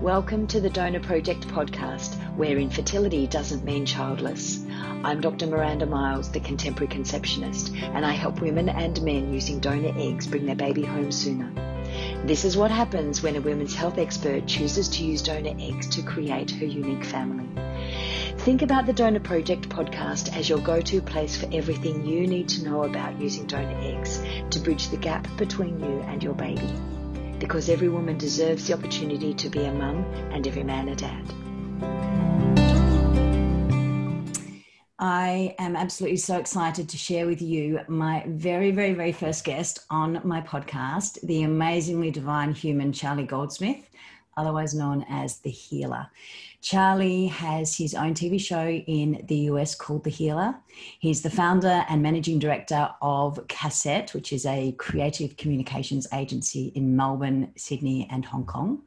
Welcome to the Donor Project podcast, where infertility doesn't mean childless. I'm Dr. Miranda Miles, the contemporary conceptionist, and I help women and men using donor eggs bring their baby home sooner. This is what happens when a women's health expert chooses to use donor eggs to create her unique family. Think about the Donor Project podcast as your go-to place for everything you need to know about using donor eggs to bridge the gap between you and your baby. Because every woman deserves the opportunity to be a mum and every man a dad. I am absolutely so excited to share with you my very first guest on my podcast, the amazingly divine human Charlie Goldsmith, otherwise known as The Healer. Charlie has his own TV show in the US called The Healer. He's the founder and managing director of Cassette, which is a creative communications agency in Melbourne, Sydney, and Hong Kong.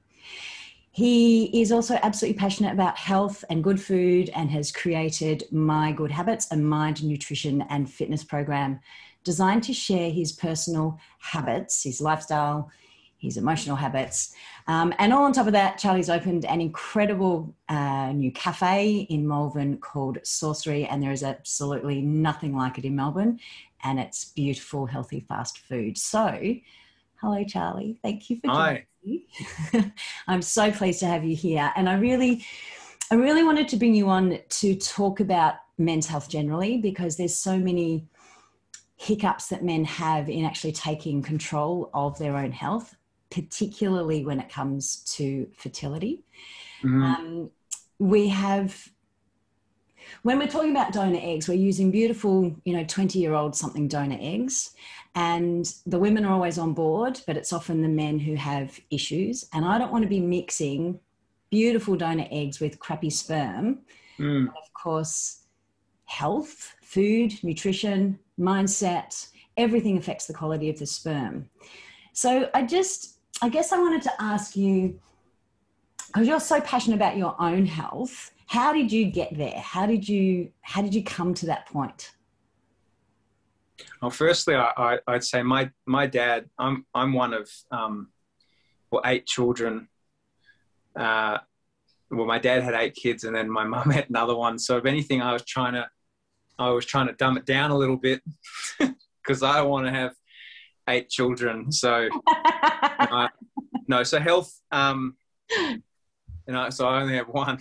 He is also absolutely passionate about health and good food and has created My Good Habits, a mind, nutrition, and fitness program designed to share his personal habits, his lifestyle, his emotional habits. And all on top of that, Charlie's opened an incredible new cafe in Melbourne called Sorcery, and there is absolutely nothing like it in Melbourne, and it's beautiful, healthy, fast food. So, hello, Charlie. Thank you for joining me. I'm so pleased to have you here. And I really wanted to bring you on to talk about men's health generally, because there's so many hiccups that men have in actually taking control of their own health, particularly when it comes to fertility. When we're talking about donor eggs, we're using beautiful, 20-year-old something donor eggs, and the women are always on board, but it's often the men who have issues. And I don't want to be mixing beautiful donor eggs with crappy sperm. And of course, health, food, nutrition, mindset, everything affects the quality of the sperm. So I guess I wanted to ask you, because you're so passionate about your own health, how did you get there? How did you come to that point? Well, firstly, I'd say my dad. I'm one of 8 children. Well, my dad had 8 kids, and then my mum had another one. So if anything, I was trying to dumb it down a little bit because I don't want to have 8 children. So no. So health. So I only have one.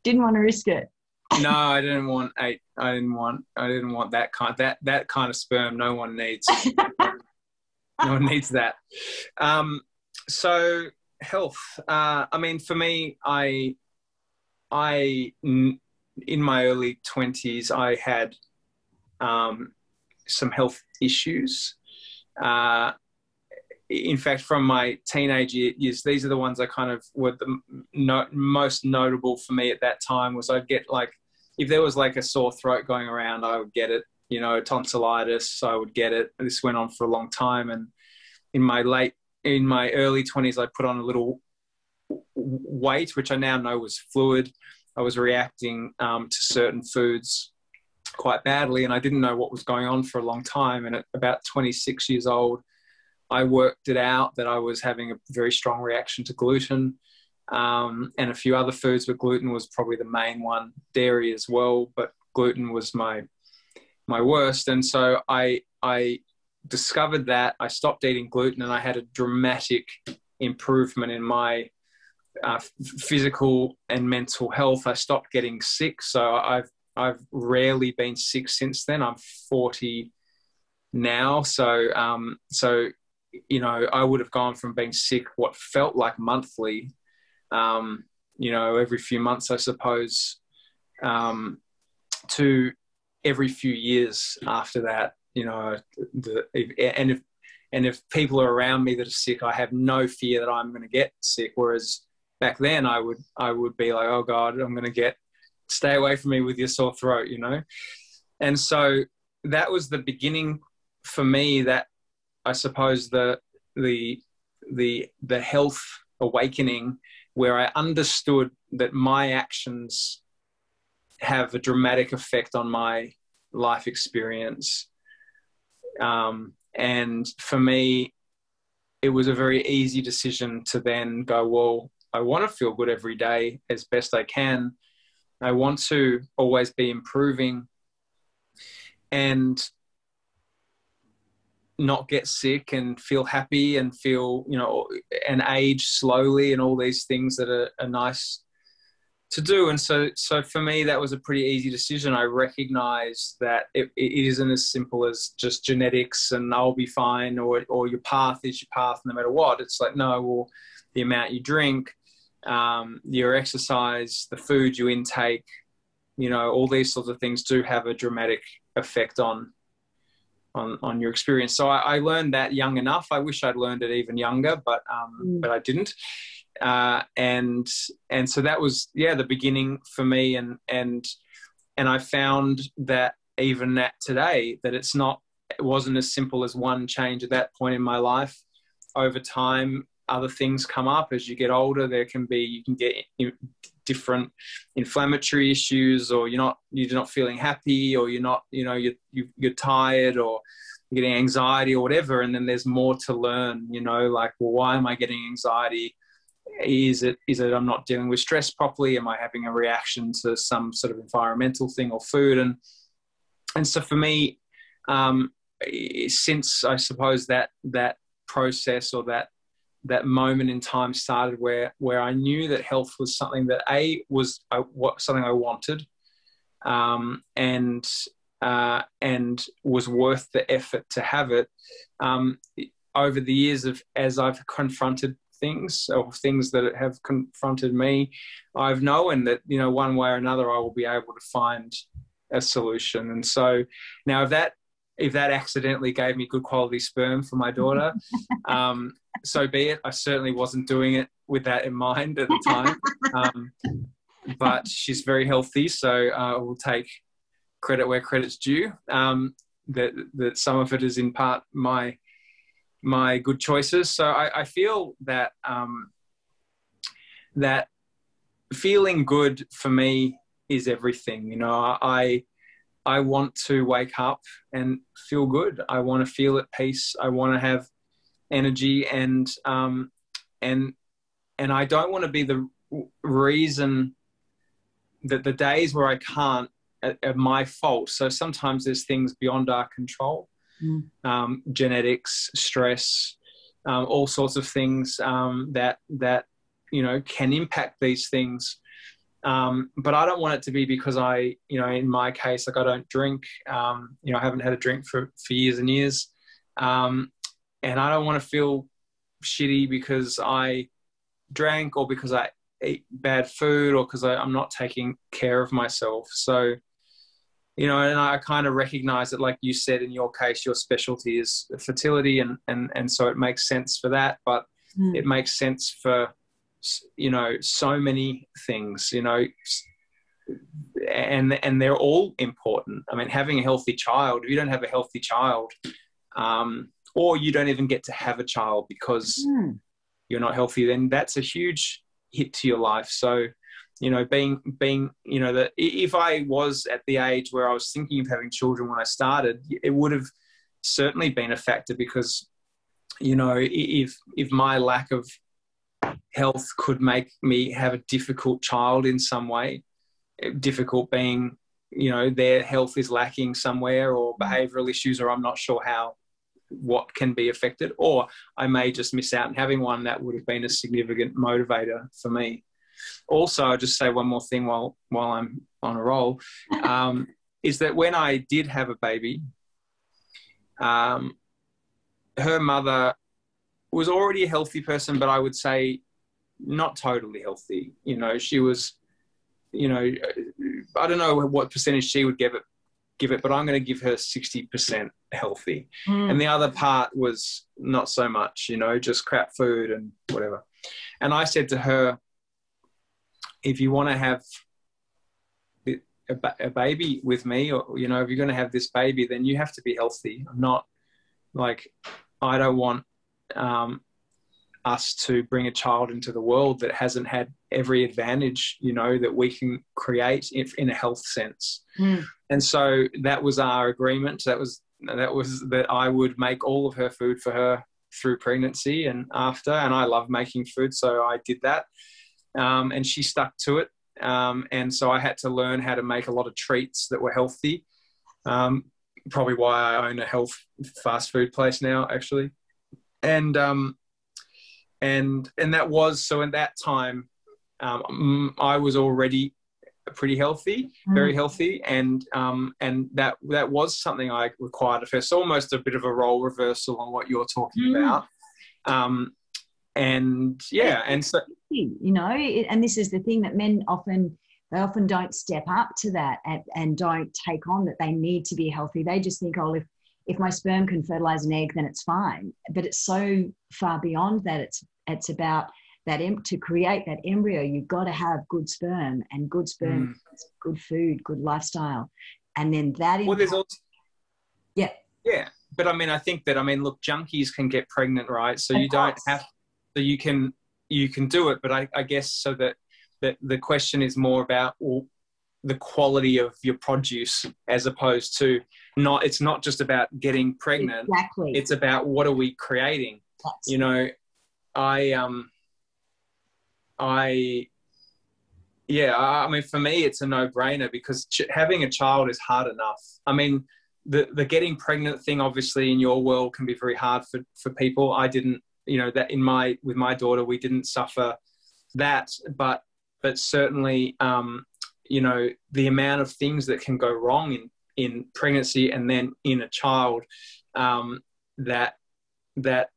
Didn't want to risk it. No, I didn't want 8. I didn't want that kind of sperm. No one needs. No one needs that. So health. For me, in my early 20s, I had some health issues. In fact, from my teenage years, these are the ones I kind of were the most notable for me at that time. Was I'd get if there was a sore throat going around, I would get it. Tonsillitis, I would get it. This went on for a long time, and in my early 20s, I put on a little weight, which I now know was fluid. I was reacting to certain foods quite badly, and I didn't know what was going on for a long time. And at about 26 years old, I worked it out that I was having a very strong reaction to gluten and a few other foods, but gluten was probably the main one, dairy as well, but gluten was my worst. And so I discovered that. I stopped eating gluten, and I had a dramatic improvement in my physical and mental health. I stopped getting sick, so I've rarely been sick since then. I'm 40 now, so I would have gone from being sick what felt like monthly, every few months, I suppose, to every few years after that. If people are around me that are sick, I have no fear that I'm going to get sick. Whereas back then, I would be like, oh God, I'm going to stay away from me with your sore throat, And so that was the beginning for me. That I suppose the health awakening, where I understood that my actions have a dramatic effect on my life experience. And for me, it was a very easy decision to then go, well, I want to feel good every day as best I can. I want to always be improving and not get sick and feel happy and feel, and age slowly and all these things that are nice to do. And so for me, that was a pretty easy decision. I recognized that it isn't as simple as just genetics and I'll be fine, or your path is your path no matter what. It's like, no, well, the amount you drink, your exercise, the food you intake, all these sorts of things do have a dramatic effect on your experience. So I learned that young enough. I wish I'd learned it even younger, but I didn't. And so that was, the beginning for me. And I found that even at today, that it wasn't as simple as one change at that point in my life. Over time, other things come up as you get older. You can get different inflammatory issues, or you're not feeling happy, or you're tired, or you're getting anxiety or whatever. And then there's more to learn, like, well, why am I getting anxiety? Is it I'm not dealing with stress properly? Am I having a reaction to some sort of environmental thing or food? And so for me, since I suppose that process, or that moment in time started where I knew that health was something that was something I wanted, and was worth the effort to have it. Over the years as I've confronted things, or things that have confronted me, I've known that, one way or another, I will be able to find a solution. And so now if that accidentally gave me good quality sperm for my daughter, so be it. I certainly wasn't doing it with that in mind at the time. But she's very healthy, so I will take credit where credit's due. That some of it is in part my good choices. So I feel that that feeling good for me is everything. I want to wake up and feel good. I want to feel at peace. I want to have energy, and I don't want to be the reason that the days where I can't are my fault. So sometimes there's things beyond our control. Genetics, stress, all sorts of things that can impact these things. But I don't want it to be because in my case, like, I don't drink. I haven't had a drink for years and years, and I don't want to feel shitty because I drank, or because I eat bad food, or because I'm not taking care of myself. So. And I kind of recognize that, like you said, in your case, your specialty is fertility, and so it makes sense for that, but it makes sense for, so many things, and they're all important. I mean, having a healthy child, if you don't have a healthy child, or you don't even get to have a child because you're not healthy, then that's a huge hit to your life. So, being that if I was at the age where I was thinking of having children when I started, it would have certainly been a factor, because, if my lack of health could make me have a difficult child in some way, difficult being, their health is lacking somewhere, or behavioral issues, or I'm not sure what can be affected, or I may just miss out on having one, that would have been a significant motivator for me. Also, I'll just say one more thing while I'm on a roll, is that when I did have a baby, her mother was already a healthy person, but I would say not totally healthy. She was, I don't know what percentage she would give it, but I'm going to give her 60% healthy. And the other part was not so much, just crap food and whatever. And I said to her, if you want to have a baby with me, or, if you're going to have this baby, then you have to be healthy. I'm not, like, I don't want us to bring a child into the world that hasn't had every advantage, that we can create in a health sense. And so that was our agreement. That was that I would make all of her food for her through pregnancy and after, and I love making food, so I did that. And she stuck to it. And so I had to learn how to make a lot of treats that were healthy. Probably why I own a health fast food place now, actually. And that was, so in that time, I was already pretty healthy, very healthy, and that was something I required at first. Almost a bit of a role reversal on what you're talking about. And yeah, and so, you know, and this is the thing that men often don't step up to that and don't take on, that they need to be healthy. They just think, oh, if my sperm can fertilize an egg, then it's fine. But it's so far beyond that. It's about that to create that embryo, you've got to have good sperm, and good sperm, good food, good lifestyle, and then that. Well, there's also, yeah. But I mean, I think that, I mean, look, junkies can get pregnant, right? So you don't have, so you can do it. But I guess so that the question is more about the quality of your produce, as opposed to it's not just about getting pregnant. Exactly. It's about what are we creating? You know, I mean, for me, it's a no-brainer, because having a child is hard enough. I mean, the getting pregnant thing, obviously, in your world can be very hard for people. I didn't, you know, that with my daughter, we didn't suffer that, but certainly, you know, the amount of things that can go wrong in pregnancy and then in a child, that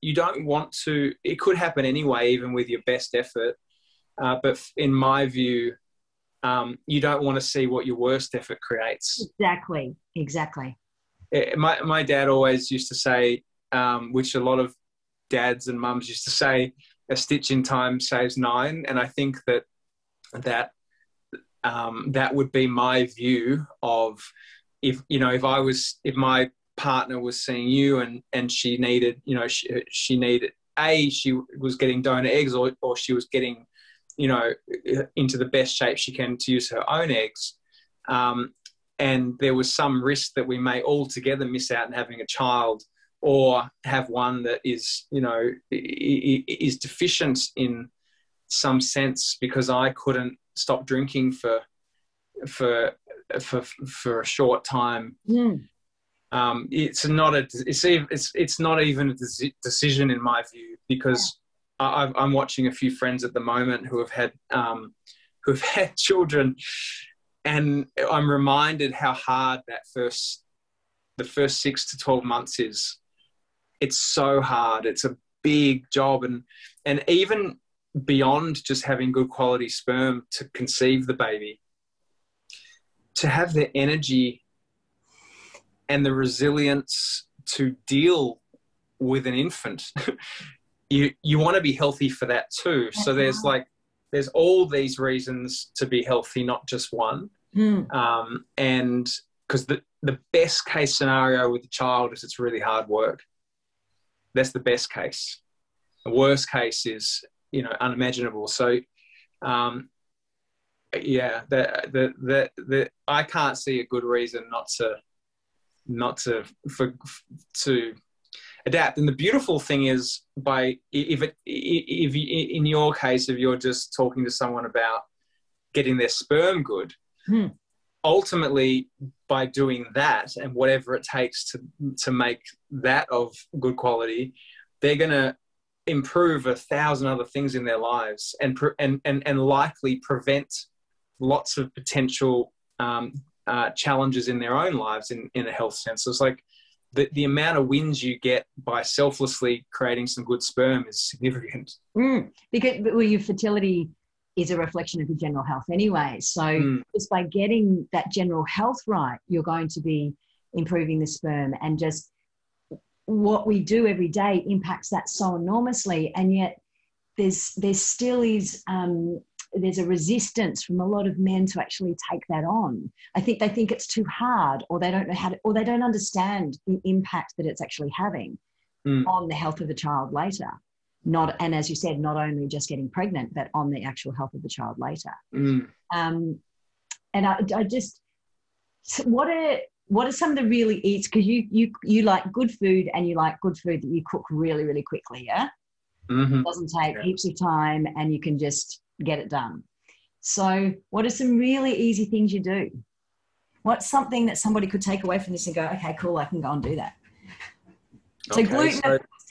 you don't want to, it could happen anyway, even with your best effort. But in my view, you don't want to see what your worst effort creates. Exactly. My dad always used to say, which a lot of dads and mums used to say, a stitch in time saves 9. And I think that would be my view of, if my partner was seeing you and she needed, you know, she needed, she was getting donor eggs, or she was getting, you know, into the best shape she can to use her own eggs. And there was some risk that we may altogether miss out on having a child, or have one that is, you know, is deficient in some sense, because I couldn't stop drinking for a short time. It's not even a decision in my view, because I'm watching a few friends at the moment who have had children, and I'm reminded how hard the first 6 to 12 months is. It's so hard. It's a big job, and even beyond just having good quality sperm to conceive the baby, to have the energy and the resilience to deal with an infant. You want to be healthy for that too. So there's all these reasons to be healthy, not just one. And because the best case scenario with the child is it's really hard work. That's the best case. The worst case is, you know, unimaginable. So, yeah, I can't see a good reason not to adapt. And the beautiful thing is, if in your case, if you're just talking to someone about getting their sperm good, ultimately by doing that and whatever it takes to make that of good quality, they're going to improve 1,000 other things in their lives, and likely prevent lots of potential challenges in their own lives in a health sense. So it's like the amount of wins you get by selflessly creating some good sperm is significant. Because your fertility is a reflection of your general health anyway. So just by getting that general health right, you're going to be improving the sperm, and just what we do every day impacts that so enormously. And yet there's still is there's a resistance from a lot of men to actually take that on. I think they think it's too hard, or they don't know how to, or they don't understand the impact that it's actually having on the health of the child later. And as you said, not only just getting pregnant, but on the actual health of the child later. And I just, what what are some of the really eats? Because you like good food, and you like good food that you cook really, really quickly, yeah? Mm-hmm. It doesn't take heaps of time, and you can just get it done. So what are some really easy things you do? What's something that somebody could take away from this and go, okay, cool, I can go and do that? So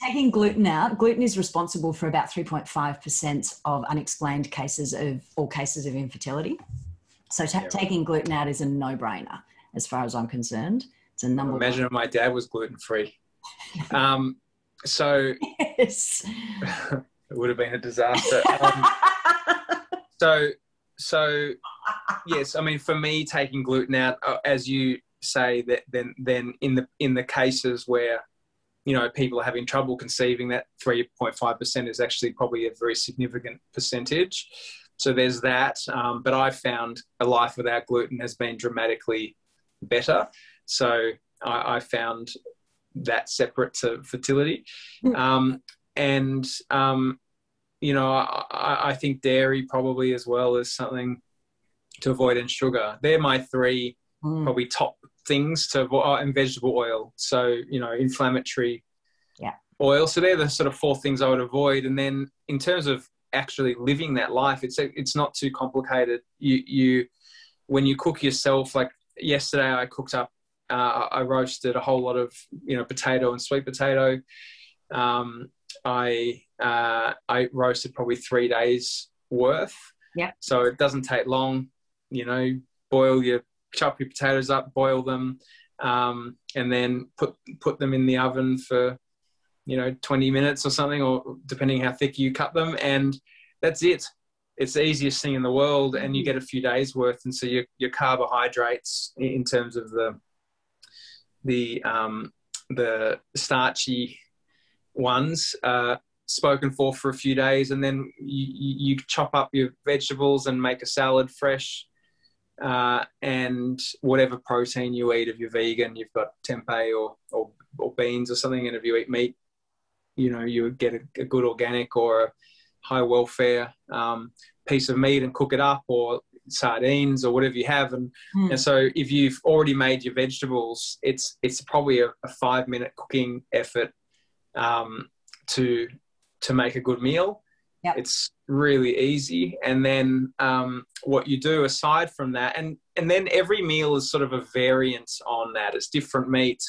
taking gluten out, gluten is responsible for about 3.5% of unexplained cases of infertility. So taking gluten out is a no-brainer as far as I'm concerned. It's a number one. Imagine if my dad was gluten-free. So yes. It would have been a disaster. So yes, I mean, for me, taking gluten out, as you say, that then in the cases where, you know, people are having trouble conceiving, that 3.5% is actually probably a very significant percentage. So there's that. But I found a life without gluten has been dramatically better. So I found that separate to fertility. You know, I think dairy probably as well is something to avoid, and sugar. They're my three probably top things to avoid, and vegetable oil. So, you know, inflammatory oil. So they're the sort of four things I would avoid. And then in terms of actually living that life, it's not too complicated. You when you cook yourself, like yesterday I cooked up, I roasted a whole lot of, you know, potato and sweet potato. I roasted probably 3 days worth. Yeah. So it doesn't take long, you know, chop your potatoes up, boil them, and then put them in the oven for, you know, 20 minutes or something, or depending how thick you cut them. And that's it. It's the easiest thing in the world, and you get a few days worth. And so your carbohydrates in terms of the starchy ones spoken for a few days, and then you chop up your vegetables and make a salad fresh, and whatever protein you eat. If you're vegan, you've got tempeh or beans or something, and if you eat meat, you know, you would get a good organic or a high welfare piece of meat and cook it up, or sardines or whatever you have. And so if you've already made your vegetables, it's probably a 5-minute cooking effort to make a good meal. Yep. It's really easy. And then what you do aside from that, and then every meal is sort of a variant on that. It's different meat,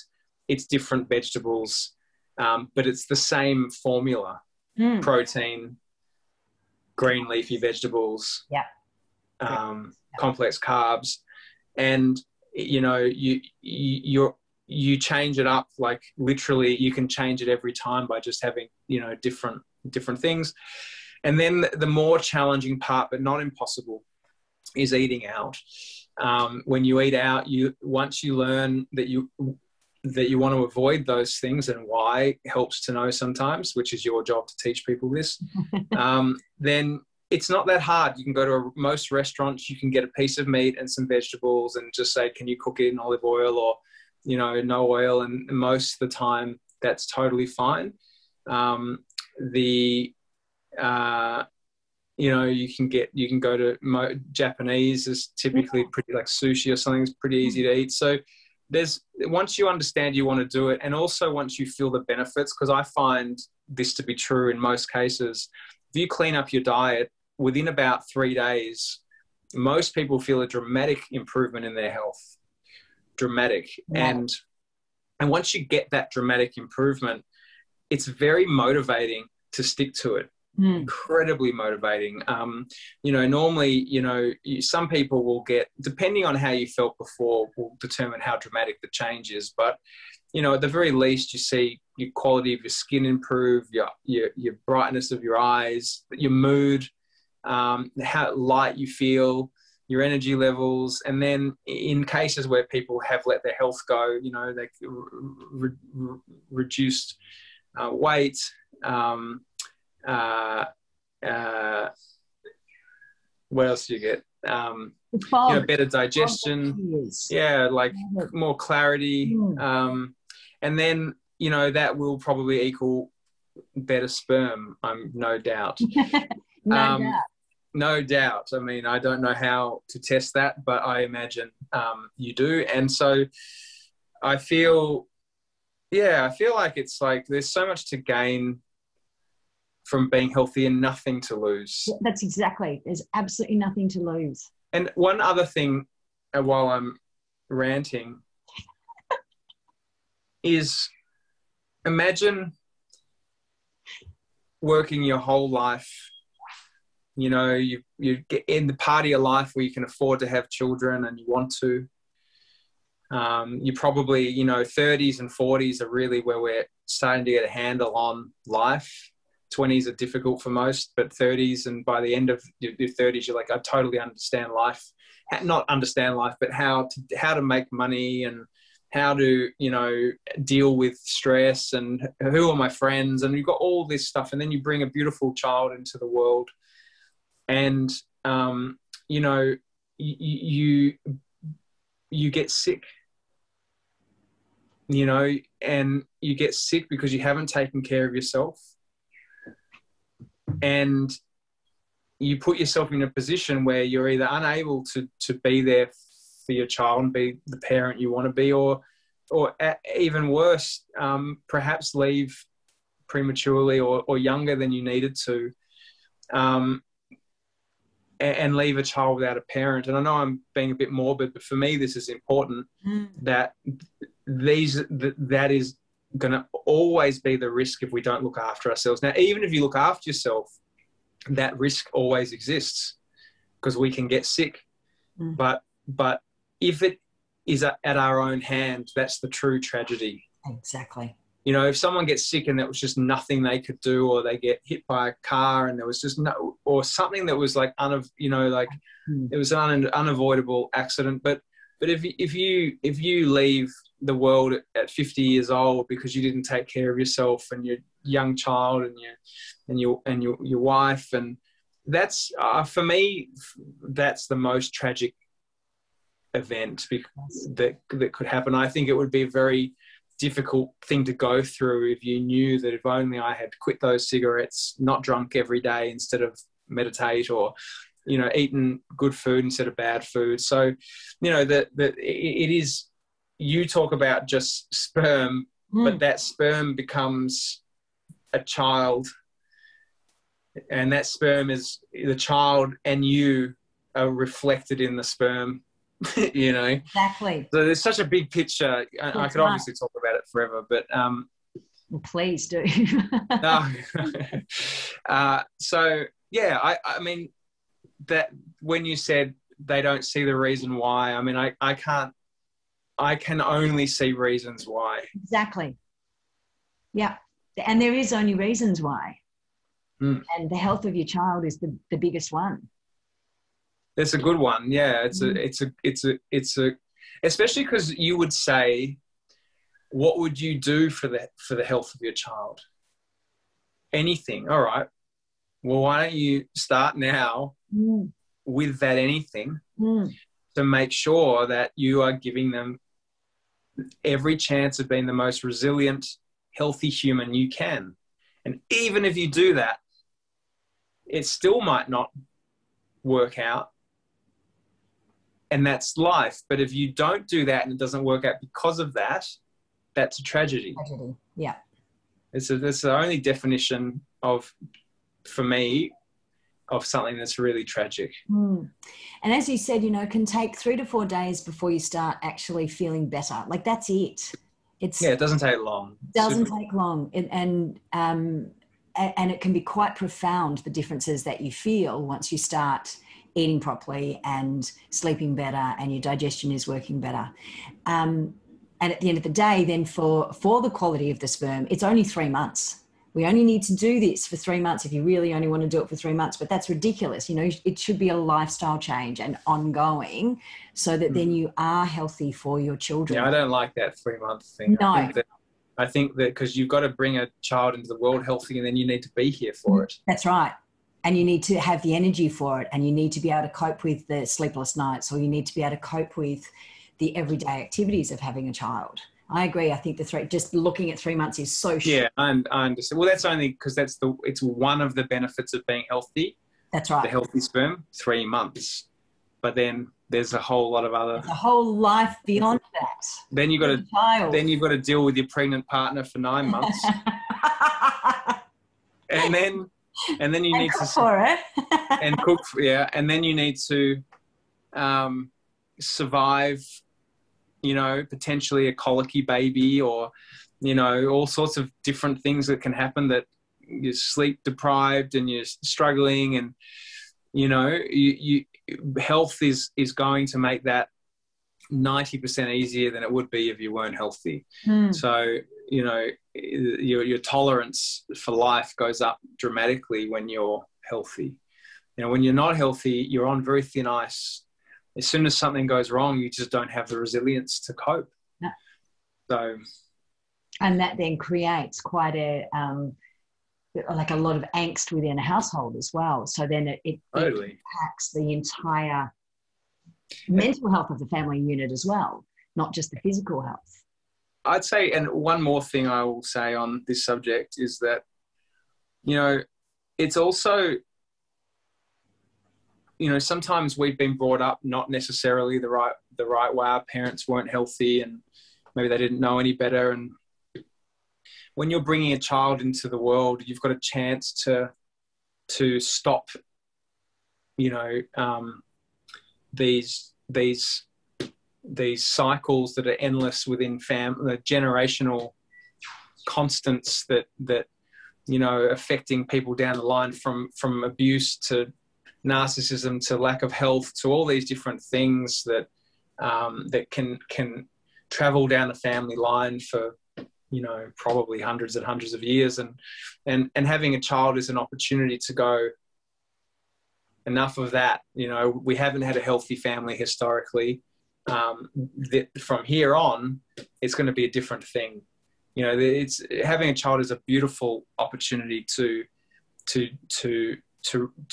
it's different vegetables, but it's the same formula. Protein, green leafy vegetables, complex carbs, and, you know, you change it up. Like literally you can change it every time by just having, you know, different things. And then the more challenging part, but not impossible, is eating out. When you eat out, once you learn that you want to avoid those things, and why helps to know sometimes, which is your job to teach people this, then it's not that hard. You can go to most restaurants, you can get a piece of meat and some vegetables and just say, can you cook it in olive oil, or, you know, no oil? And most of the time that's totally fine. You know, you can go to Japanese is typically pretty, like sushi or something is pretty easy to eat. So once you understand you want to do it, and also once you feel the benefits, because I find this to be true in most cases, if you clean up your diet within about 3 days, most people feel a dramatic improvement in their health. Dramatic. Yeah. And once you get that dramatic improvement, it's very motivating to stick to it. Incredibly motivating. You know, normally, you know, some people will get, depending on how you felt before, will determine how dramatic the change is. But, you know, at the very least, you see your quality of your skin improve, your brightness of your eyes, your mood, how light you feel, your energy levels. And then in cases where people have let their health go, you know, they reduced weight, what else do you get? You know, better digestion, like more clarity, and then, you know, that will probably equal better sperm. No doubt. No doubt. I mean, I don't know how to test that, but I imagine you do. And so, I feel like it's like there's so much to gain from being healthy and nothing to lose. That's exactly. There's absolutely nothing to lose. And one other thing, while I'm ranting, is imagine working your whole life. You know, you get in the part of your life where you can afford to have children and you want to. You probably, 30s and 40s are really where we're starting to get a handle on life. 20s are difficult for most, but 30s, and by the end of your 30s, you're like, I totally understand life. Not understand life, but how to make money and how to, deal with stress and who are my friends. And you've got all this stuff. And then you bring a beautiful child into the world and, you get sick, and you get sick because you haven't taken care of yourself. And you put yourself in a position where you're either unable to be there for your child and be the parent you want to be, or even worse, perhaps leave prematurely or younger than you needed to, and leave a child without a parent. And I know I'm being a bit morbid, but for me, this is important, that is going to always be the risk if we don't look after ourselves. Now, even if you look after yourself, that risk always exists because we can get sick. But if it is at our own hand, that's the true tragedy. Exactly. If someone gets sick and there was just nothing they could do, or they get hit by a car and there was just or something that was like, it was an unavoidable accident. But if you leave the world at 50 years old because you didn't take care of yourself and your young child and your wife, and that's for me, that's the most tragic event that could happen. I think it would be a very difficult thing to go through if you knew that if only I had quit those cigarettes, not drunk every day instead of meditate, or eaten good food instead of bad food. So that it is, you talk about just sperm, but that sperm becomes a child, and that sperm is the child, and you are reflected in the sperm. Exactly. So there's such a big picture. I could obviously talk about it forever, but well, please do. No. So yeah, I mean that when you said they don't see the reason why, I mean I can only see reasons why. Exactly. Yeah, and there is only reasons why, and the health of your child is the biggest one. It's a good one. Yeah, it's a especially because you would say, what would you do for the health of your child? Anything. All right. Well, why don't you start now with that anything to make sure that you are giving them every chance of being the most resilient, healthy human you can. And even if you do that, it still might not work out. And that's life. But if you don't do that and it doesn't work out because of that, that's a tragedy. Tragedy, yeah. It's the only definition for me, of something that's really tragic. And as you said, it can take 3 to 4 days before you start actually feeling better. Like, that's it. It doesn't take long. Doesn't take long. And it can be quite profound, the differences that you feel once you start eating properly and sleeping better and your digestion is working better. And at the end of the day, then for the quality of the sperm, it's only 3 months. We only need to do this for 3 months if you really only want to do it for 3 months, but that's ridiculous. It should be a lifestyle change and ongoing so that then you are healthy for your children. Yeah, I don't like that 3-month thing. No. I think that because you've got to bring a child into the world healthy, and then you need to be here for it. That's right. And you need to have the energy for it, and you need to be able to cope with the sleepless nights, or you need to be able to cope with the everyday activities of having a child. I agree. I think just looking at 3 months is so short. Yeah, I understand. Well, that's only because it's one of the benefits of being healthy. That's right. The healthy sperm, 3 months. but then there's a whole lot of other. There's a whole life beyond that. Then you've got to deal with your pregnant partner for 9 months, and then you need to cook for it and cook. And then you need to survive. Potentially a colicky baby, or all sorts of different things that can happen, that you're sleep deprived and you're struggling, and health is going to make that 90% easier than it would be if you weren't healthy. So your tolerance for life goes up dramatically when you're healthy. When you're not healthy, you're on very thin ice. As soon as something goes wrong, you just don't have the resilience to cope. No. So, and that then creates quite a lot of angst within a household as well. So then it impacts the entire mental health of the family unit as well, not just the physical health. I'd say, and one more thing I will say on this subject is that, it's also, sometimes we've been brought up not necessarily the right way. Our parents weren't healthy, and maybe they didn't know any better. And when you're bringing a child into the world, you've got a chance to stop, these cycles that are endless within the generational constants that affecting people down the line, from abuse to narcissism to lack of health to all these different things that can travel down the family line for probably hundreds and hundreds of years, and having a child is an opportunity to go, enough of that. We haven't had a healthy family historically. From here on, it's going to be a different thing. It's having a child is a beautiful opportunity to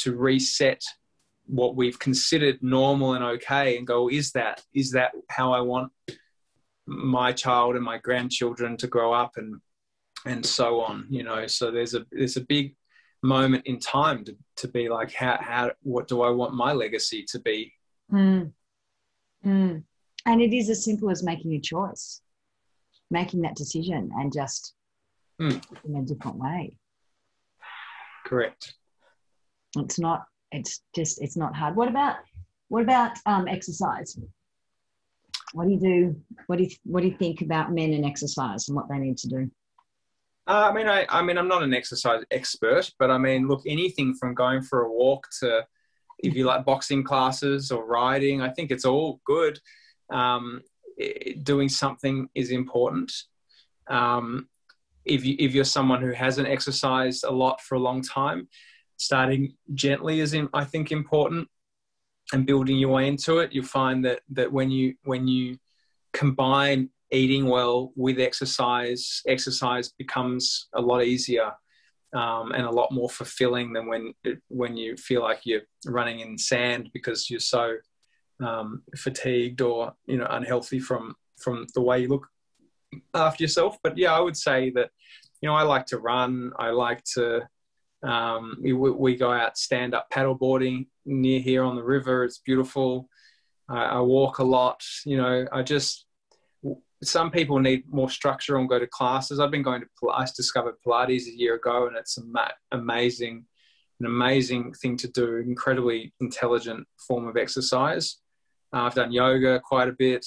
reset what we've considered normal and okay, and go, is that how I want my child and my grandchildren to grow up, and so on. So there's a big moment in time to be like, what do I want my legacy to be? And it is as simple as making a choice, making that decision, and just in a different way. Correct. It's not hard. What about exercise? What do you do? What do you think about men and exercise and what they need to do? I'm not an exercise expert, but look, anything from going for a walk to, if you like, boxing classes or riding, I think it's all good. Doing something is important. If you're someone who hasn't exercised a lot for a long time, starting gently is, I think, important, and building your way into it. You'll find that when you combine eating well with exercise becomes a lot easier and a lot more fulfilling than when you feel like you're running in sand because you're so fatigued or unhealthy from the way you look after yourself. But yeah, I would say that I like to run. I like to we go out stand up paddleboarding near here on the river. It's beautiful. I walk a lot. Some people need more structure and go to classes. I discovered Pilates a year ago, and it's an amazing thing to do. Incredibly intelligent form of exercise. I've done yoga quite a bit,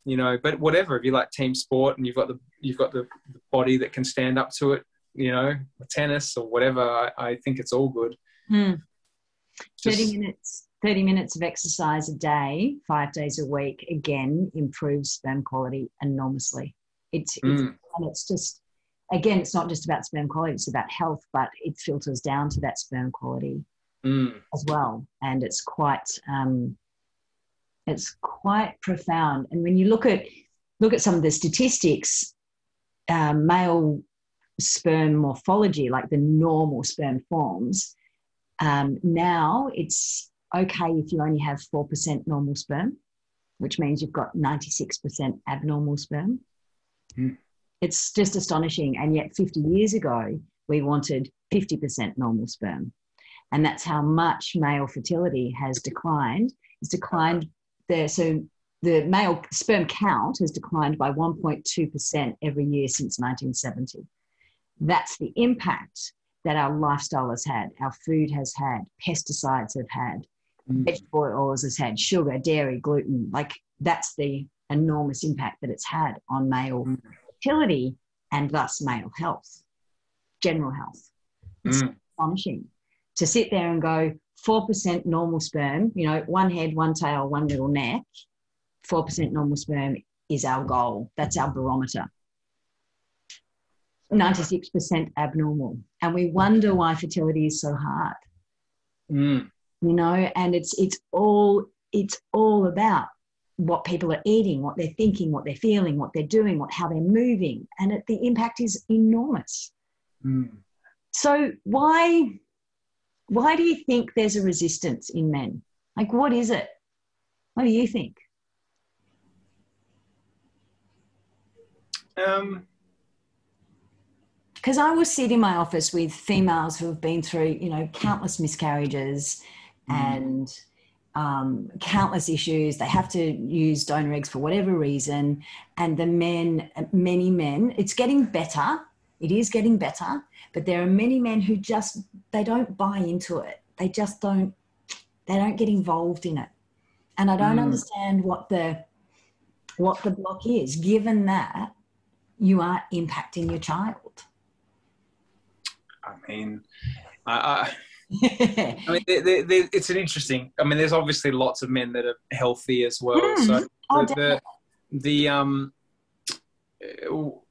but whatever. If you like team sport and you've got the body that can stand up to it, tennis or whatever, I think it's all good. 30 minutes of exercise a day, 5 days a week, again, improves sperm quality enormously. And it's just, again, it's not just about sperm quality, it's about health, but it filters down to that sperm quality as well. And it's quite profound. And when you look at some of the statistics, male sperm morphology, like the normal sperm forms, now it's okay if you only have 4% normal sperm, which means you've got 96% abnormal sperm. It's just astonishing. And yet 50 years ago, we wanted 50% normal sperm. And that's how much male fertility has declined. It's declined there. So the male sperm count has declined by 1.2% every year since 1970. That's the impact that our lifestyle has had, our food has had, pesticides have had, vegetable oils has had, sugar, dairy, gluten. Like, that's the enormous impact that it's had on male fertility and thus male health, general health. It's astonishing to sit there and go 4% normal sperm, you know, one head, one tail, one little neck, 4% normal sperm is our goal. That's our barometer. 96% abnormal. And we wonder why fertility is so hard. You know, and it's all about what people are eating, what they're thinking, what they're feeling, what they're doing, how they're moving. And the impact is enormous. So why do you think there's a resistance in men? Like, what is it? What do you think? Because I will sit in my office with females who have been through, you know, countless miscarriages and countless issues. They have to use donor eggs for whatever reason. And the men, many men, it's getting better. It is getting better. But there are many men who just, they don't buy into it. They just don't get involved in it. And I don't understand what the block is, given that you are impacting your child. I mean, I mean, it's an interesting. I mean, there's obviously lots of men that are healthy as well. So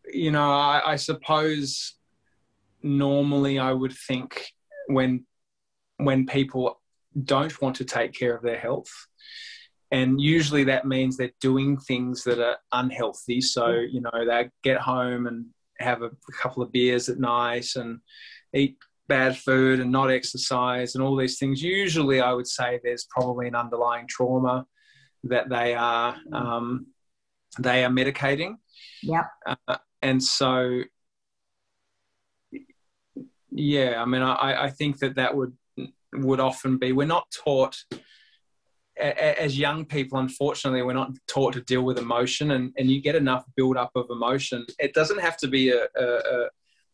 you know, I suppose normally I would think when people don't want to take care of their health, and usually that means they're doing things that are unhealthy. So, you know, they get home and have a couple of beers at night and eat bad food and not exercise and all these things. Usually I would say there's probably an underlying trauma that they are medicating. And so, yeah, I mean, I think that would often be, we're not taught as young people, unfortunately, we're not taught to deal with emotion, and you get enough build up of emotion. It doesn't have to be a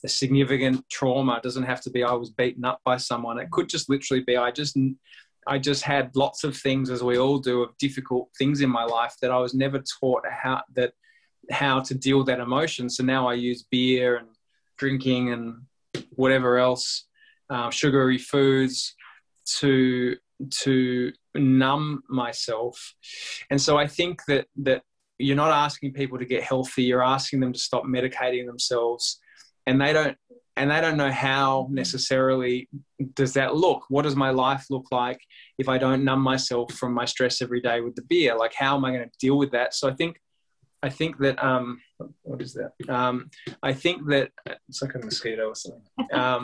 significant trauma. It doesn't have to be I was beaten up by someone. It could just literally be I just had lots of things, as we all do, of difficult things in my life that I was never taught how to deal with that emotion. So now I use beer and drinking and whatever else, sugary foods to numb myself. And so I think that you're not asking people to get healthy, you're asking them to stop medicating themselves, and they don't know how necessarily does that look. What does my life look like if I don't numb myself from my stress every day with the beer? Like, how am I going to deal with that? So I think that what is that? I think that it's like a mosquito or something. I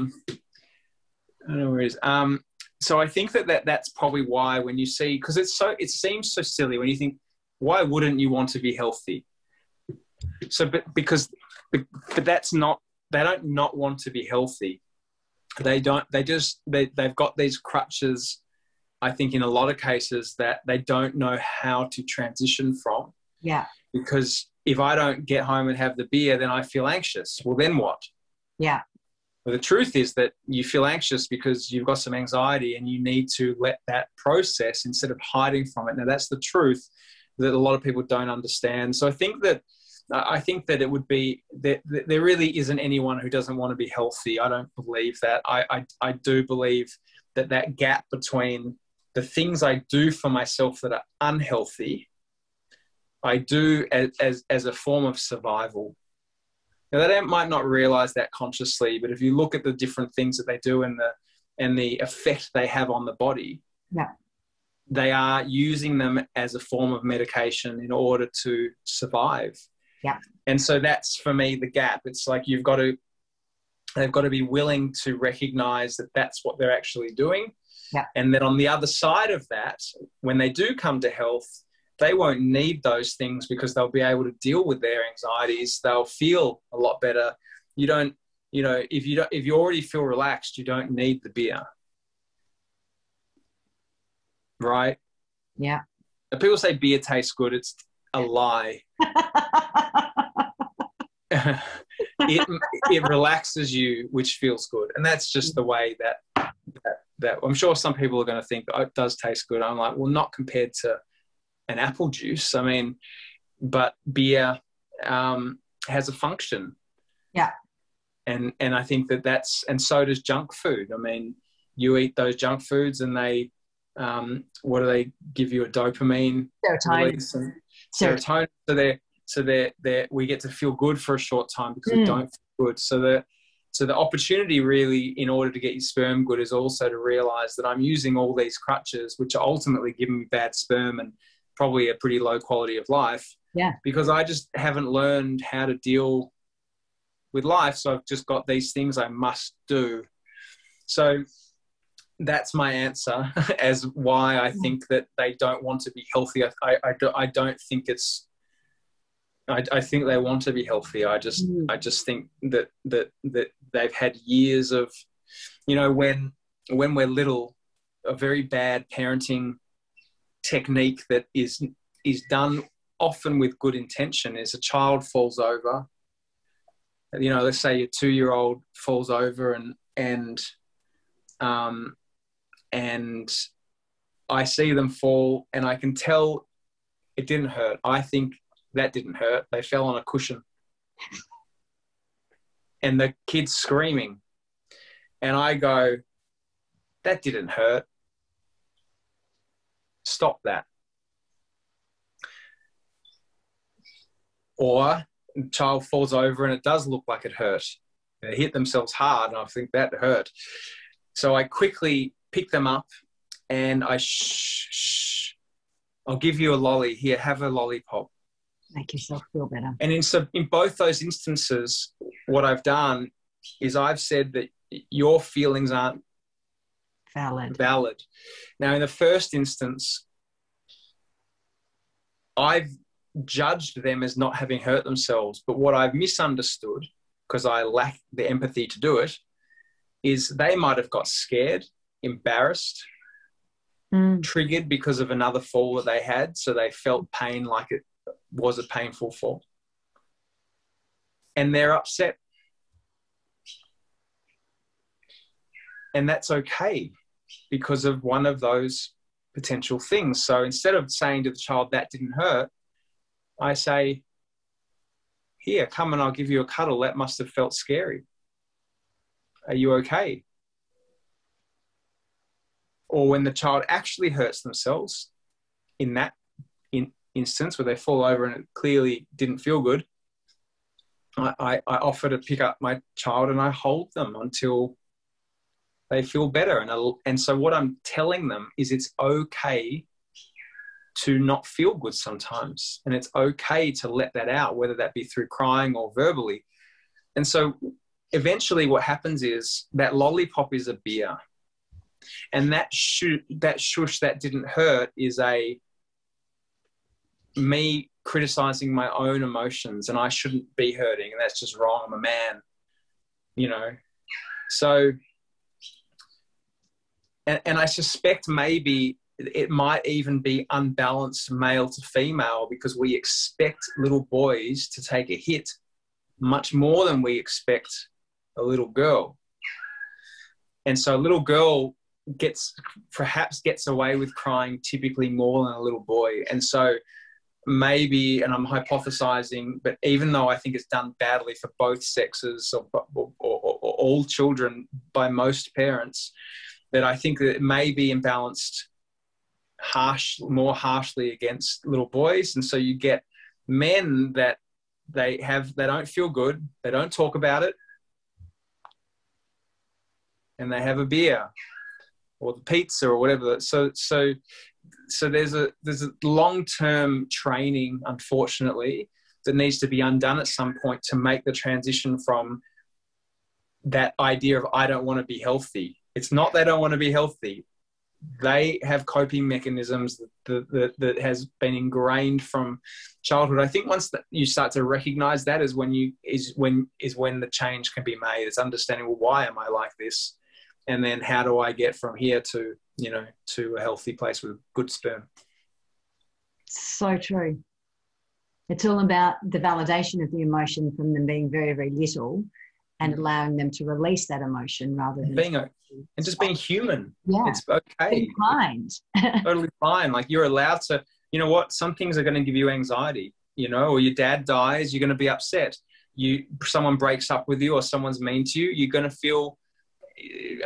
don't know where it is. So I think that's probably why, when you see, because it seems so silly when you think, why wouldn't you want to be healthy? So, but that's not, they don't not want to be healthy. They've got these crutches, I think, in a lot of cases that they don't know how to transition from. Yeah. Because if I don't get home and have the beer, then I feel anxious. Well, then what? Yeah. But the truth is that you feel anxious because you've got some anxiety and you need to let that process instead of hiding from it. Now, that's the truth that a lot of people don't understand. So I think that it would be that there really isn't anyone who doesn't want to be healthy. I don't believe that. I do believe that gap between the things I do for myself that are unhealthy, I do as a form of survival. Now, they might not realize that consciously, but if you look at the different things that they do and the effect they have on the body, they are using them as a form of medication in order to survive. Yeah. And so that's, for me, the gap. It's like they've got to be willing to recognize that that's what they're actually doing. Yeah. And then on the other side of that, when they do come to health, they won't need those things because they'll be able to deal with their anxieties. They'll feel a lot better. You don't, if you already feel relaxed, you don't need the beer. right? Yeah. And people say beer tastes good. It's a lie. it relaxes you, which feels good, and that's just the way that I'm sure some people are going to think, oh, it does taste good. I'm like, well, not compared to an apple juice. I mean, but beer has a function. Yeah. And I think that's, and so does junk food. I mean, you eat those junk foods and they, what do they give you? A dopamine release and serotonin. So we get to feel good for a short time because we don't feel good. So the opportunity really, in order to get your sperm good, is also to realize that I'm using all these crutches, which are ultimately giving me bad sperm and probably a pretty low quality of life. Yeah. Because I just haven't learned how to deal with life. So I've just got these things I must do. So that's my answer as why I think that they don't want to be healthy. I don't think it's, I think they want to be healthy. I just think that they've had years of, you know, when we're little, a very bad parenting technique that is done often with good intention is a child falls over. You know, let's say your 2-year-old falls over and I see them fall and I can tell it didn't hurt. I think that didn't hurt. They fell on a cushion. And the kid's screaming. And I go, that didn't hurt. Stop that. Or the child falls over and it does look like it hurt. They hit themselves hard and I think that hurt. So I quickly pick them up and I'll give you a lolly. Here, have a lollipop. Make yourself feel better. And in both those instances, what I've done is I've said that your feelings aren't valid. Now, in the first instance, I've judged them as not having hurt themselves. But what I've misunderstood, because I lack the empathy to do it, is they might have got scared, embarrassed, triggered because of another fall that they had. So they felt pain like it was a painful fall. And they're upset. And that's okay because of one of those potential things. So instead of saying to the child, that didn't hurt, I say, here, come and I'll give you a cuddle. That must have felt scary. Are you okay? Or when the child actually hurts themselves in that instance where they fall over and it clearly didn't feel good, I offer to pick up my child and I hold them until they feel better. And so what I'm telling them is it's okay to not feel good sometimes. And it's okay to let that out, whether that be through crying or verbally. And so eventually what happens is that lollipop is a beer. And that shush, that didn't hurt is me criticizing my own emotions and I shouldn't be hurting. And that's just wrong. I'm a man, you know. So, and I suspect maybe it might even be unbalanced male to female because we expect little boys to take a hit much more than we expect a little girl. And so a little girl perhaps gets away with crying typically more than a little boy. And so maybe, and I'm hypothesizing, but even though I think it's done badly for both sexes or all children by most parents, that I think that it may be imbalanced more harshly against little boys. And so you get men that they don't feel good, they don't talk about it, and they have a beer or the pizza or whatever. So there's a long-term training, unfortunately, that needs to be undone at some point to make the transition from that idea of I don't want to be healthy. It's not they don't want to be healthy. They have coping mechanisms that has been ingrained from childhood. I think once that you start to recognize that is when the change can be made. It's understanding, well, why am I like this? And then how do I get from here to you know, to a healthy place with good sperm. So true. It's all about the validation of the emotion from them being very, very little and allowing them to release that emotion rather than and just being human. Yeah. It's okay. Being kind. Totally fine. Like, you're allowed to, you know what, some things are going to give you anxiety, you know, or your dad dies, you're going to be upset. Someone breaks up with you, or someone's mean to you, you're going to feel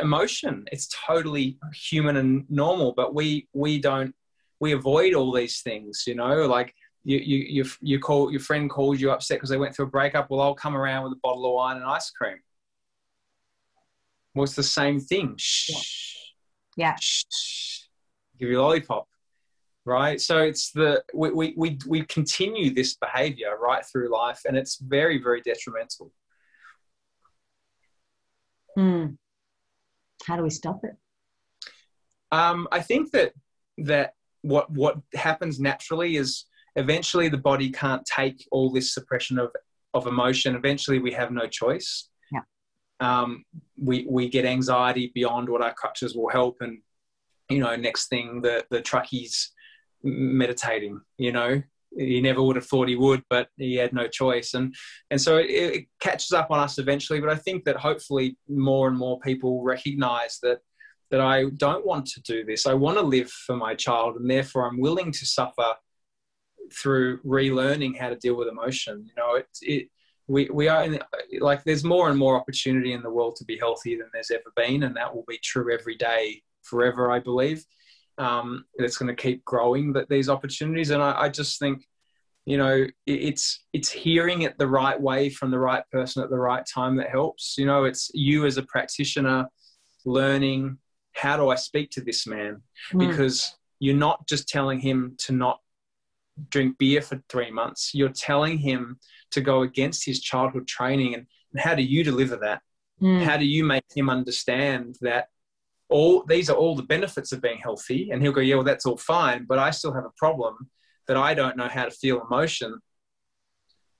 emotion. It's totally human and normal, but we avoid all these things, you know, like your friend calls you upset because they went through a breakup. Well, I'll come around with a bottle of wine and ice cream. Well, it's the same thing. Shh. Yeah. Shh. Give you a lollipop. Right. So it's we continue this behavior right through life, and it's very, very detrimental. How do we stop it? I think that what happens naturally is eventually the body can't take all this suppression of emotion. Eventually we have no choice. Yeah. We get anxiety beyond what our crutches will help, and, you know, next thing the truckie's meditating, you know, he never would have thought he would, but he had no choice. And so it catches up on us eventually. But I think that hopefully more and more people recognize that I don't want to do this. I want to live for my child, and therefore I'm willing to suffer through relearning how to deal with emotion. You know, we are like, there's more and more opportunity in the world to be healthier than there's ever been, and that will be true every day forever, I believe. It's going to keep growing, these opportunities. And I just think, you know, it's hearing it the right way from the right person at the right time that helps. You know, it's you as a practitioner learning, how do I speak to this man? Because you're not just telling him to not drink beer for 3 months. You're telling him to go against his childhood training. And how do you deliver that? How do you make him understand that these are all the benefits of being healthy? And he'll go, yeah, well, that's all fine, but I still have a problem that I don't know how to feel emotion.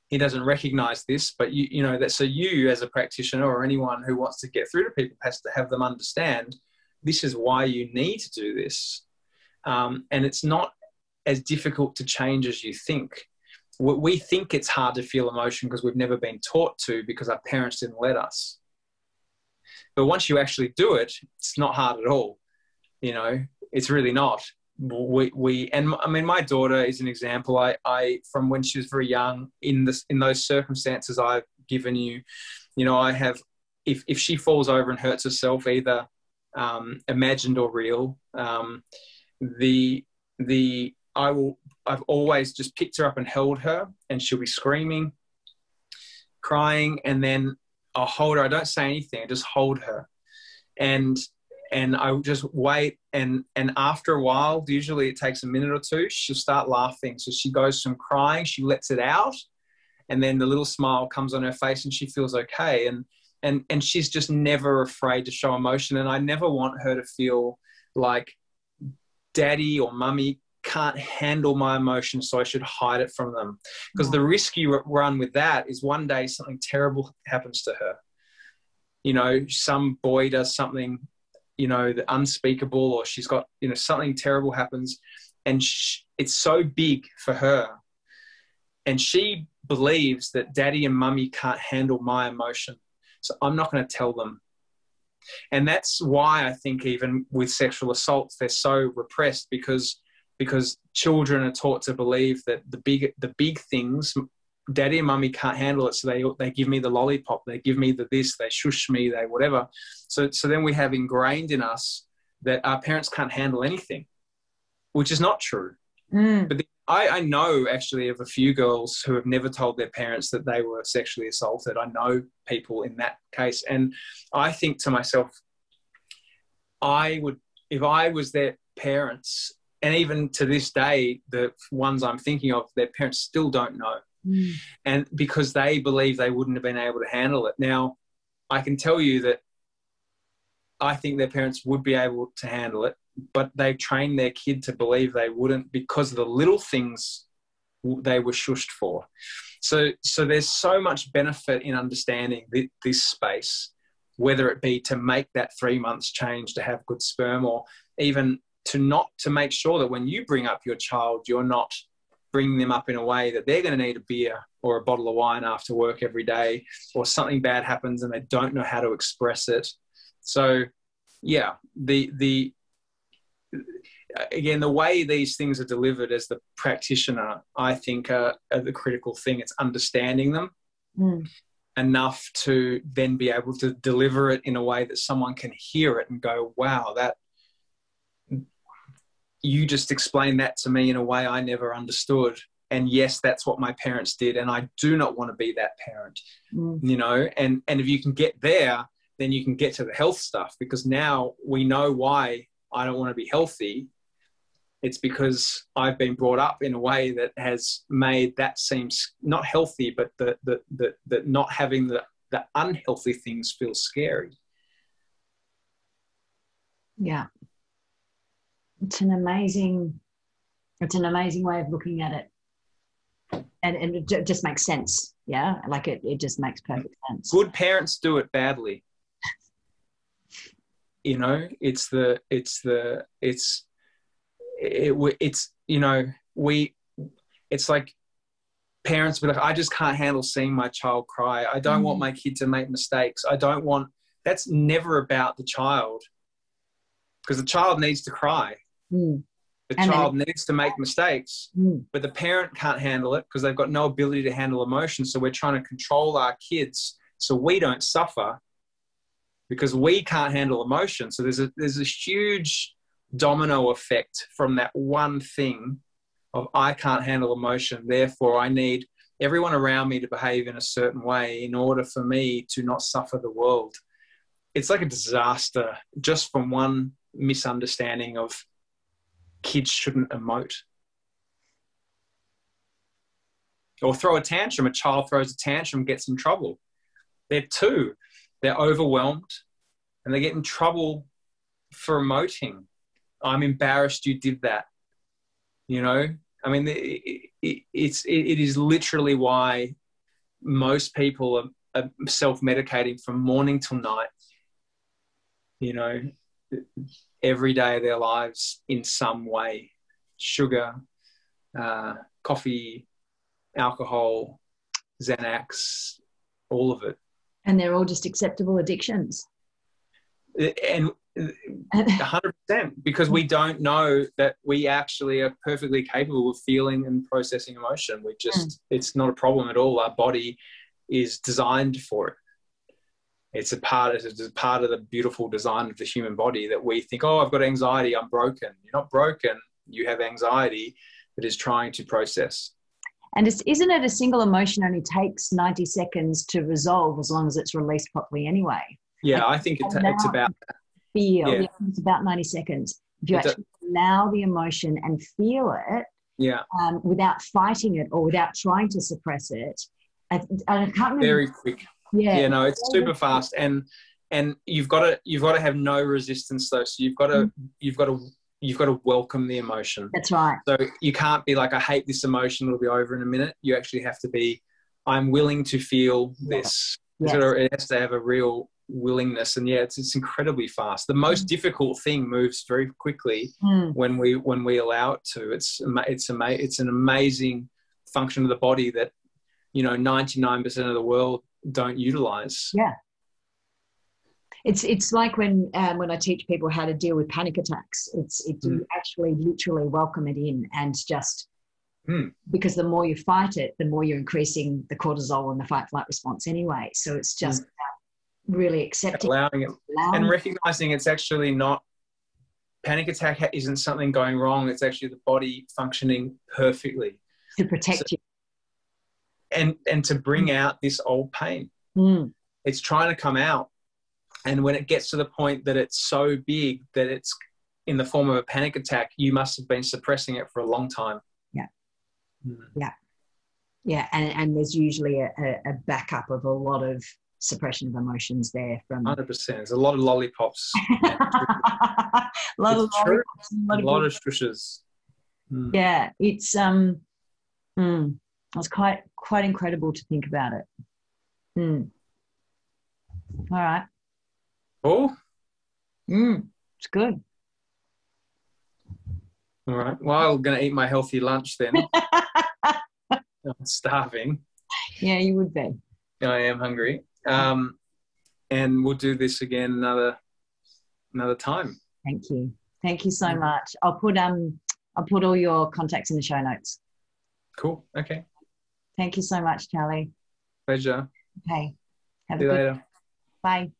He doesn't recognize this, but you know that. So you, as a practitioner, or anyone who wants to get through to people, has to have them understand this is why you need to do this. And it's not as difficult to change as you think. We think it's hard to feel emotion because we've never been taught to, because our parents didn't let us. But once you actually do it, it's not hard at all. You know, it's really not. And I mean, my daughter is an example. I from when she was very young, in those circumstances I've given you, you know, I have, if she falls over and hurts herself, either imagined or real, I've always just picked her up and held her, and she'll be screaming, crying, and then I'll hold her. I don't say anything. I just hold her, and I just wait. And after a while, usually it takes a minute or two, she'll start laughing. So she goes from crying, she lets it out, and then the little smile comes on her face, and she feels okay. And she's just never afraid to show emotion. And I never want her to feel like daddy or mummy can't handle my emotions, so I should hide it from them. Because the risk you run with that is one day something terrible happens to her. You know, some boy does something, you know, unspeakable, or she's got, you know, something terrible happens, and it's so big for her. And she believes that daddy and mummy can't handle my emotion, so I'm not going to tell them. And that's why I think even with sexual assaults, they're so repressed, because children are taught to believe that the big things, daddy and mummy can't handle it, so they give me the lollipop, they give me the this, they shush me, they whatever. So then we have ingrained in us that our parents can't handle anything, which is not true. But I know actually of a few girls who have never told their parents that they were sexually assaulted. I know people in that case. And I think to myself, if I was their parents, and even to this day, the ones I'm thinking of, their parents still don't know. And because they believe they wouldn't have been able to handle it. Now, I can tell you that I think their parents would be able to handle it, but they trained their kid to believe they wouldn't, because of the little things they were shushed for. So there's so much benefit in understanding this space, whether it be to make that 3 months change to have good sperm, or even to make sure that when you bring up your child, you're not bringing them up in a way that they're going to need a beer or a bottle of wine after work every day, or something bad happens and they don't know how to express it. So yeah, again, the way these things are delivered as the practitioner, I think are the critical thing. It's understanding them enough to then be able to deliver it in a way that someone can hear it and go, wow, that you just explained that to me in a way I never understood. And yes, that's what my parents did. And I do not want to be that parent, you know, and if you can get there, then you can get to the health stuff, because now we know why I don't want to be healthy. It's because I've been brought up in a way that has made that seem not healthy, but that not having the unhealthy things feel scary. Yeah. It's an amazing way of looking at it. And it just makes sense. Yeah. Like it just makes perfect sense. Good parents do it badly. You know, it's like parents be like, I just can't handle seeing my child cry. I don't want my kid to make mistakes. That's never about the child, because the child needs to cry. The child needs to make mistakes, but the parent can't handle it because they've got no ability to handle emotion. So we're trying to control our kids so we don't suffer because we can't handle emotion. So there's a huge domino effect from that one thing of I can't handle emotion, therefore I need everyone around me to behave in a certain way in order for me to not suffer the world. It's like a disaster just from one misunderstanding of kids shouldn't emote. Or throw a tantrum. A child throws a tantrum, gets in trouble. They're overwhelmed and they get in trouble for emoting. I'm embarrassed you did that. You know, I mean, it is literally why most people are self-medicating from morning till night, you know, every day of their lives in some way. Sugar, coffee, alcohol, Xanax, all of it. And they're all just acceptable addictions. And 100%, because we don't know that we actually are perfectly capable of feeling and processing emotion. It's not a problem at all. Our body is designed for it. It's a part of the beautiful design of the human body that we think, oh, I've got anxiety, I'm broken. You're not broken. You have anxiety that is trying to process. And isn't it a single emotion only takes 90 seconds to resolve as long as it's released properly anyway? Yeah, I think it's about that. It's about 90 seconds. If you actually allow the emotion and feel it without fighting it or without trying to suppress it, I can't remember. Very quick. Yeah, no, it's super fast, and you've got to have no resistance though. So you've got to welcome the emotion. That's right. So you can't be like, I hate this emotion, it'll be over in a minute. You actually have to be, I'm willing to feel this. Yes. It has to have a real willingness, and it's incredibly fast. The most difficult thing moves very quickly when we allow it to. It's an amazing function of the body that 99% of the world don't utilize. Yeah. It's like when I teach people how to deal with panic attacks, you actually literally welcome it in and just because the more you fight it, the more you're increasing the cortisol and the fight-flight response anyway. So it's just about really accepting, allowing it, and recognizing it's actually not, panic attack isn't something going wrong. It's actually the body functioning perfectly to protect you. And to bring out this old pain. It's trying to come out. And when it gets to the point that it's so big that it's in the form of a panic attack, you must have been suppressing it for a long time. Yeah. And there's usually a backup of a lot of suppression of emotions there from 100%. There's a lot of lollipops. a lot of shushes. Yeah, it's it's quite incredible to think about it. All right. Oh, it's good. All right. Well, I'm going to eat my healthy lunch then. I'm starving. Yeah, you would be. I am hungry. And we'll do this again another time. Thank you. Thank you so much. I'll put all your contacts in the show notes. Cool. Okay. Thank you so much, Charlie. Pleasure. Okay. Have See a you good later. Bye.